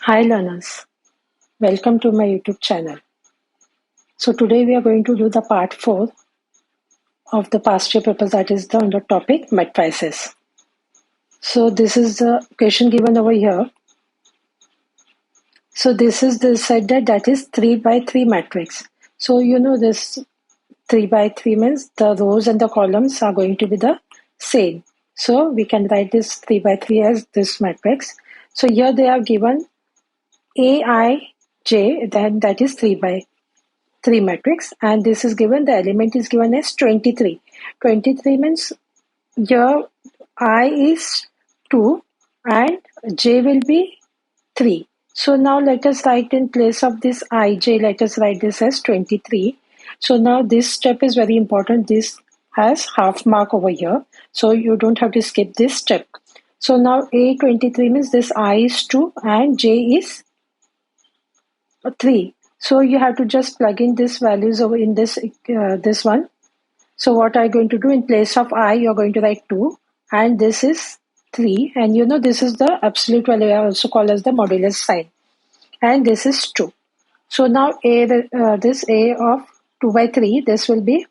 Hi learners, welcome to my YouTube channel. So today we are going to do the part 4 of the past year papers, that is on the topic matrices. So this is the question given over here. So this is the set that is 3 by 3 matrix. So you know this 3 by 3 means the rows and the columns are going to be the same. So we can write this 3 by 3 as this matrix. So here they are given Aij, then that is 3 by 3 matrix, and this is given, the element is given as 23. 23 means your I is 2 and j will be 3. So now let us write in place of this ij, let us write this as 23. So now this step is very important. This has half mark over here. So you don't have to skip this step. So now A23 means this I is 2 and j is 3. So you have to just plug in these values over in this one. So what are you going to do? In place of I, you're going to write 2 and this is 3. And you know this is the absolute value, I also call as the modulus sign. And this is 2. So now this A of 2 by 3, this will be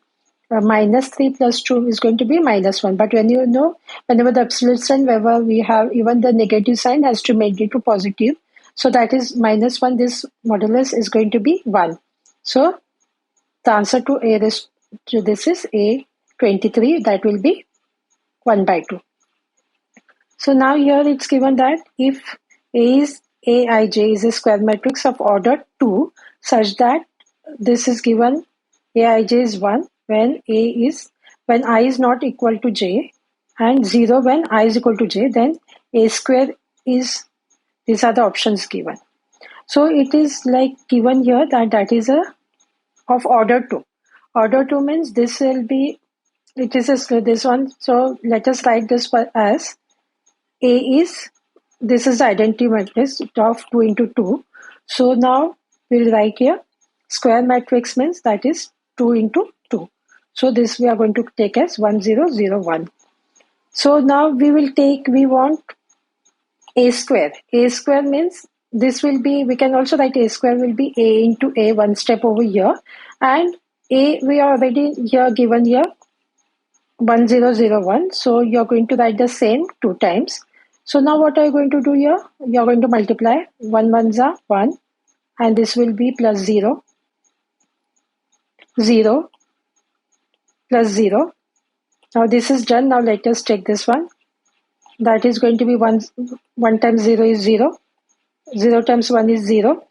minus 3 plus 2 is going to be minus 1. But when you know, whenever the absolute sign, wherever we have even the negative sign has to make it to positive. So that is minus 1, this modulus is going to be 1. So the answer to this is A23, that will be 1 by 2. So now here it's given that if Aij is a square matrix of order 2 such that this is given Aij is 1 when I is not equal to j and 0 when I is equal to j, then A square is, these are the options given. So it is like given here that is a of order 2. Order 2 means this will be, it is this one. So let us write this as A is, this is the identity matrix of 2 into 2. So now we'll write here square matrix means that is 2 into 2. So this we are going to take as 1 0 0 1. So now we want A square. A square means this will be, we can also write A square will be A into A, one step over here. And A, we are already here given here 1 0 0 1. So you're going to write the same 2 times. So now what are you going to do here? You're going to multiply 1 1s are 1 and this will be plus 0, 0 plus 0. Now this is done. Now let us take this one. That is going to be 1 times 0 is 0. 0 times 1 is 0.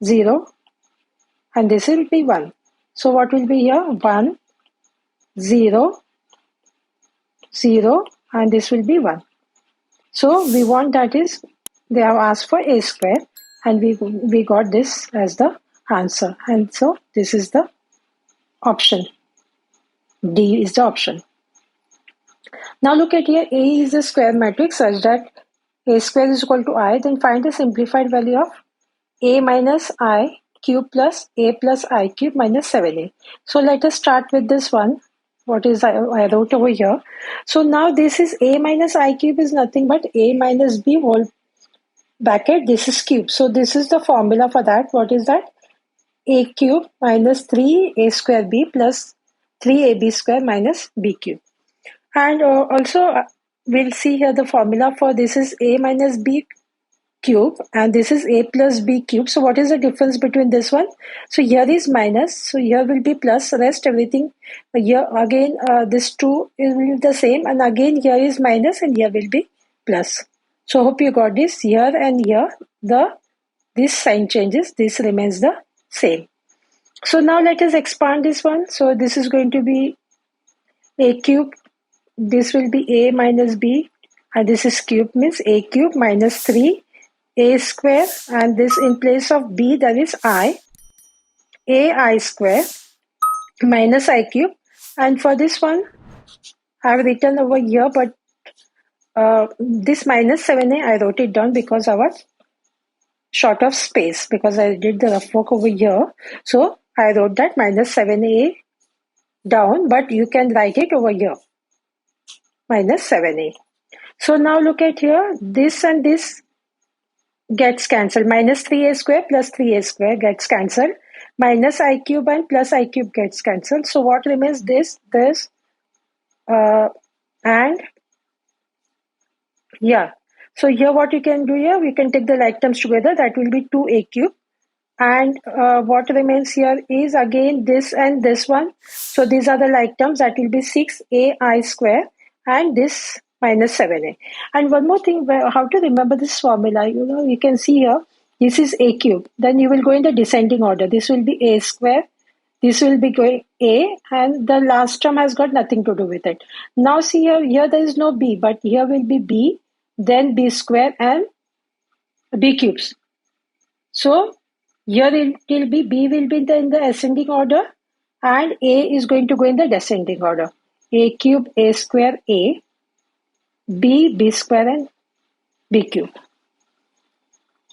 0. And this will be 1. So what will be here? 1, 0, 0 and this will be 1. So we want, that is, they have asked for A square and we got this as the answer. And so this is the option. D is the option. Now look at here, A is a square matrix such that A square is equal to I. Then find the simplified value of A minus I cube plus A plus I cube minus 7A. So let us start with this one. What is I wrote over here. So now this is A minus I cube is nothing but A minus B whole bracket, this is cube. So this is the formula for that. What is that? A cube minus 3A square B plus 3AB square minus B cube. And also we'll see here the formula for this is A minus B cube and this is A plus B cube. So what is the difference between this one? So here is minus, so here will be plus, rest everything here again this 2 will be the same and again here is minus and here will be plus. So hope you got this. Here and here this sign changes, this remains the same. So now let us expand this one. So this is going to be A cube, this will be A minus B and this is cube means A cube minus 3 A square and this in place of B there is I, AI square minus I cube, and for this one I have written over here but this minus 7A I wrote it down because I was short of space because I did the rough work over here. So I wrote that minus 7A down, but you can write it over here minus 7A. So now look at here, this and this gets cancelled. Minus 3a square plus 3a square gets cancelled. Minus I cube and plus I cube gets cancelled. So what remains? This, and yeah. So here what you can do here, we can take the like terms together. That will be 2a cube. And what remains here is again this and this one. So these are the like terms. That will be 6ai square and this minus 7a. And one more thing, how to remember this formula. You can see here, this is a cube. Then you will go in the descending order. This will be a square. This will be going a, and the last term has got nothing to do with it. Now see here there is no b, but here will be b, then b square and b cubes. So here it will be b will be in the ascending order and a is going to go in the descending order. A cube, a square, a, b square and b cube.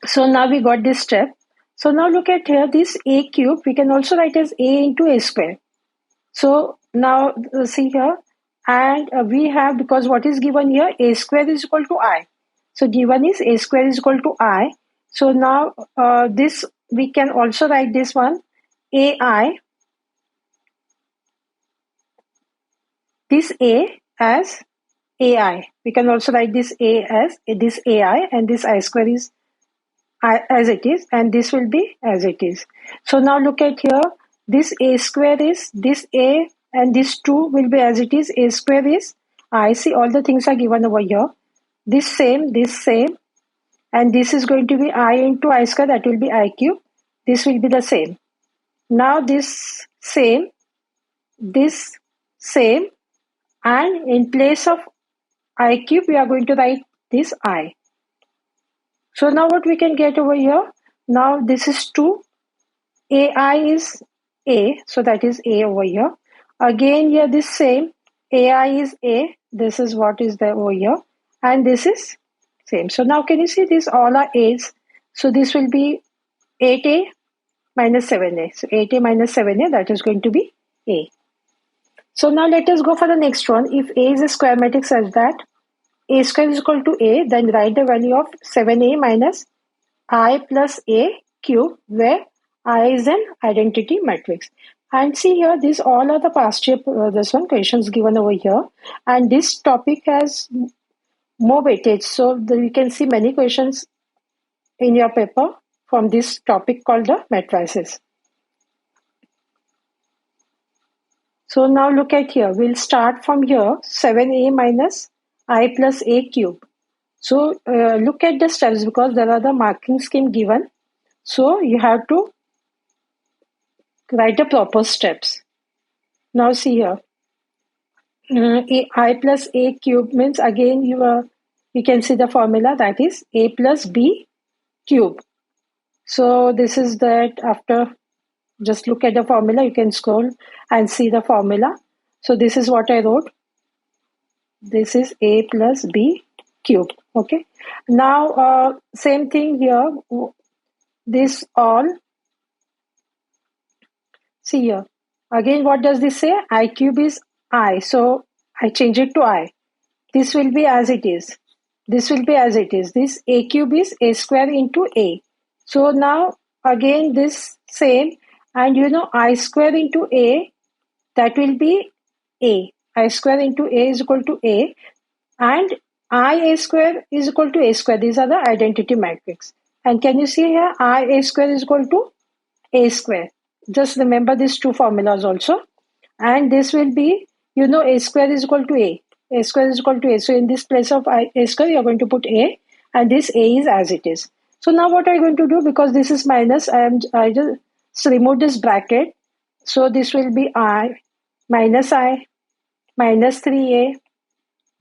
So now we got this step. So now look at here, this a cube we can also write as a into a square. So now see here, and we have, because what is given here, a square is equal to I. So given is a square is equal to I. So now this we can also write this one ai, this a as ai. We can also write this a as this ai, and this I square is I, as it is, and this will be as it is. So now look at here, this a square is this a, and this 2 will be as it is. A square is I. See, all the things are given over here. This same, and this is going to be I into I square, that will be I cube. This will be the same. Now this same, and in place of I cube, we are going to write this I. So now what we can get over here, now this is 2, ai is a, so that is a over here. Again here this same, ai is a, this is what is there over here, and this is same. So now can you see these all are a's, so this will be 8a minus 7a. So 8a minus 7a, that is going to be a. So now let us go for the next one. If a is a square matrix such that a square is equal to a, then write the value of 7a minus I plus a cube, where I is an identity matrix. And see here, these all are the past year this one questions given over here, and this topic has more weightage. So you can see many questions in your paper from this topic called the matrices. So now look at here. We'll start from here, 7a minus I plus a cube. So look at the steps, because there are the marking scheme given. So you have to write the proper steps. Now see here. I plus a cube means, again you can see the formula, that is a plus b cube. So this is that. After just look at the formula, you can scroll and see the formula. So this is what I wrote. This is a plus b cube. Okay. Now same thing here. This all. See here. Again, what does this say? I cube is I. So I change it to I. This will be as it is. This will be as it is. This a cube is a square into a. So now again this same, and I square into a, that will be a. I square into a is equal to a, and I a square is equal to a square. These are the identity matrix. And can you see here, I a square is equal to a square. Just remember these two formulas also. And this will be, a square is equal to a. A square is equal to a. So in this place of a square, you're going to put a, and this a is as it is. So now what are you going to do? Because this is minus, I just remove this bracket. So this will be I minus 3a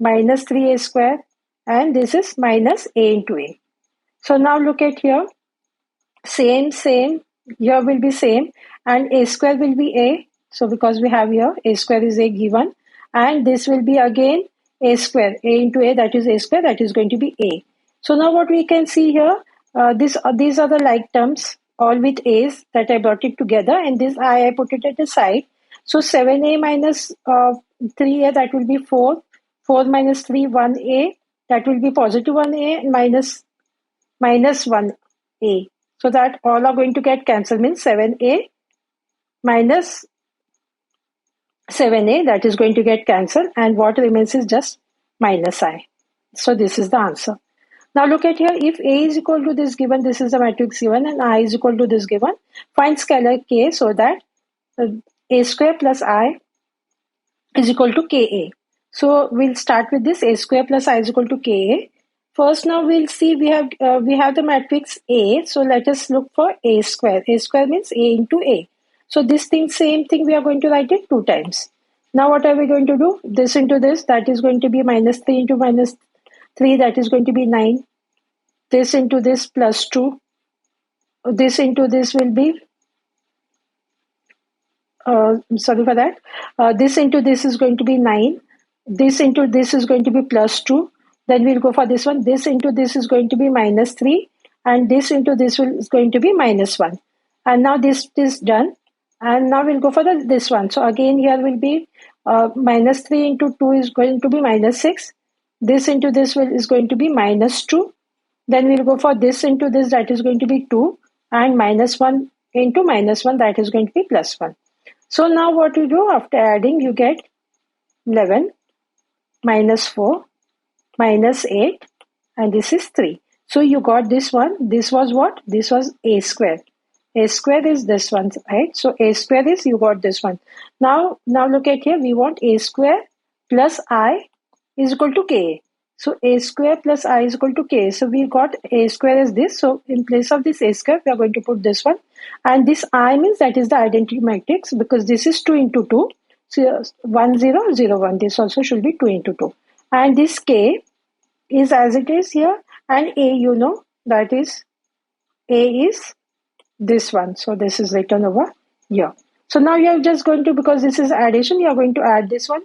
minus 3a square, and this is minus a into a. So now look at here. Same. Here will be same, and a square will be a. So because we have here a square is a given, and this will be again a square, a into a, that is a square, that is going to be a. So now what we can see here, these are the like terms, all with a's, that I brought it together, and this I put it at the side. So 7a minus 3a, that will be 4. 4 minus 3, 1a, that will be positive 1a, minus minus 1a. So that all are going to get cancelled, means 7a minus 7a, that is going to get cancelled, and what remains is just minus I. So this is the answer. Now look at here, if A is equal to this given, this is the matrix given, and I is equal to this given, find scalar k so that a square plus I is equal to ka. So we'll start with this a square plus I is equal to ka. First, now we'll see we have the matrix A. So let us look for a square. A square means a into a. So this thing, same thing, we are going to write it 2 times. Now what are we going to do? This into this, that is going to be minus 3 into minus 3, that is going to be 9. This into this plus 2. This into this will be, sorry for that. This into this is going to be 9. This into this is going to be plus 2. Then we'll go for this one. This into this is going to be minus 3. And this into this is going to be minus 1. And now this is done. And now we'll go for this one. So again here will be minus 3 into 2 is going to be minus 6. This into this is going to be minus 2. Then we'll go for this into this, that is going to be 2. And minus 1 into minus 1, that is going to be plus 1. So now what you do, after adding, you get 11 minus 4 minus 8, and this is 3. So you got this one. This was what? This was a square. A square is this one, right? So a square is, you got this one. Now look at here. We want a square plus I is equal to k. So a square plus I is equal to k. So we got a square as this. So in place of this a square, we are going to put this one. And this I means that is the identity matrix, because this is 2 into 2. So 1, 0, 0, 1. This also should be 2 into 2. And this k is as it is here. And a, you know, that is, a is this one. So this is written over here. So now you are just going to, because this is addition, you are going to add this one.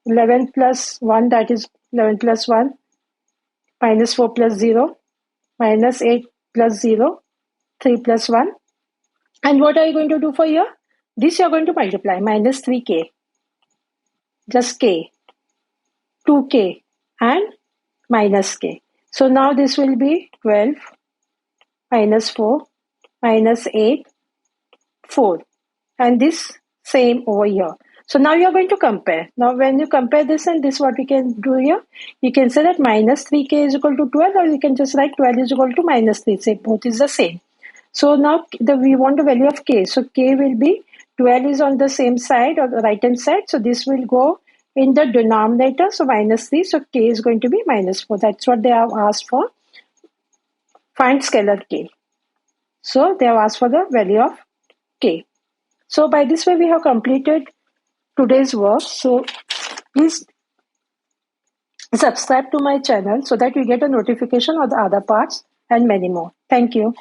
11 plus 1, that is 11 plus 1, minus 4 plus 0, minus 8 plus 0, 3 plus 1. And what are you going to do for here? This you are going to multiply, minus 3k, just k, 2k, and minus k. So now this will be 12, minus 4, minus 8, 4. And this same over here. So now you are going to compare. Now when you compare this and this, what we can do here, you can say that minus 3k is equal to 12, or you can just write 12 is equal to minus 3. Say both is the same. So now we want the value of k. So k will be, 12 is on the same side or the right hand side. So this will go in the denominator. So minus 3. So k is going to be minus 4. That's what they have asked for. Find scalar k. So they have asked for the value of k. So by this way we have completed today's work. So please subscribe to my channel so that you get a notification of the other parts and many more. Thank you.